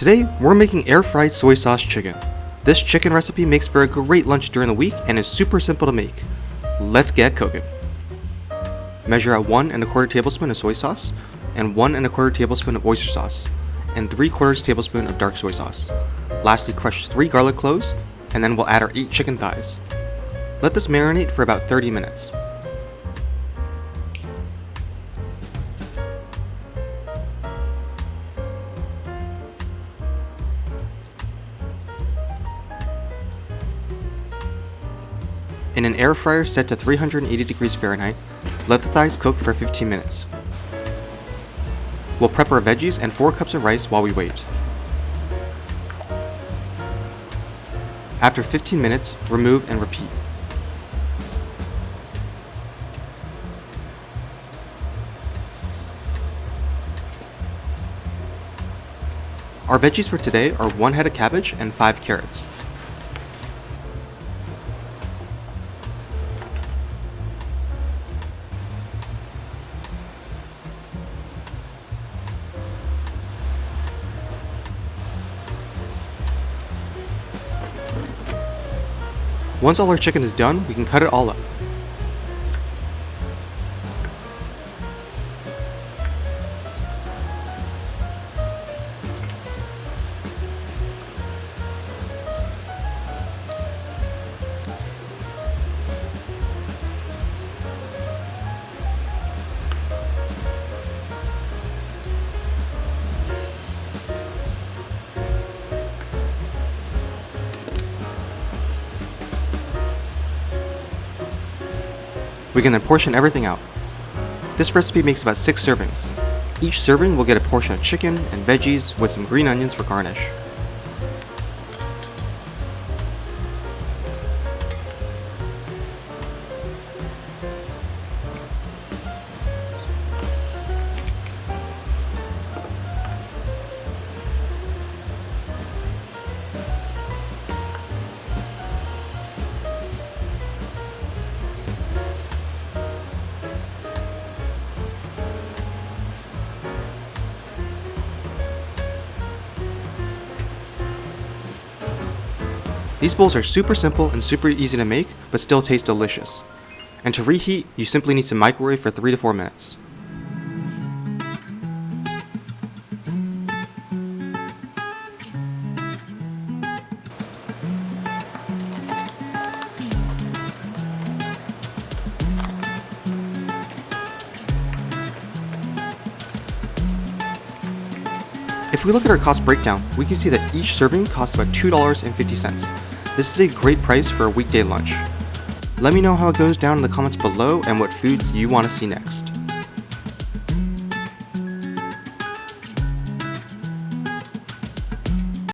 Today, we're making air-fried soy sauce chicken. This chicken recipe makes for a great lunch during the week and is super simple to make. Let's get cooking. Measure out 1 1/4 tablespoon of soy sauce, and 1 1/4 tablespoon of oyster sauce, and 3/4 tablespoon of dark soy sauce. Lastly, crush 3 garlic cloves, and then we'll add our 8 chicken thighs. Let this marinate for about 30 minutes. In an air fryer set to 380 degrees Fahrenheit, let the thighs cook for 15 minutes. We'll prep our veggies and 4 cups of rice while we wait. After 15 minutes, remove and repeat. Our veggies for today are 1 head of cabbage and 5 carrots. Once all our chicken is done, we can cut it all up. We can then portion everything out. This recipe makes about 6 servings. Each serving will get a portion of chicken and veggies with some green onions for garnish. These bowls are super simple and super easy to make, but still taste delicious. And to reheat, you simply need to microwave for 3 to 4 minutes. If we look at our cost breakdown, we can see that each serving costs about $2.50. This is a great price for a weekday lunch. Let me know how it goes down in the comments below and what foods you want to see next.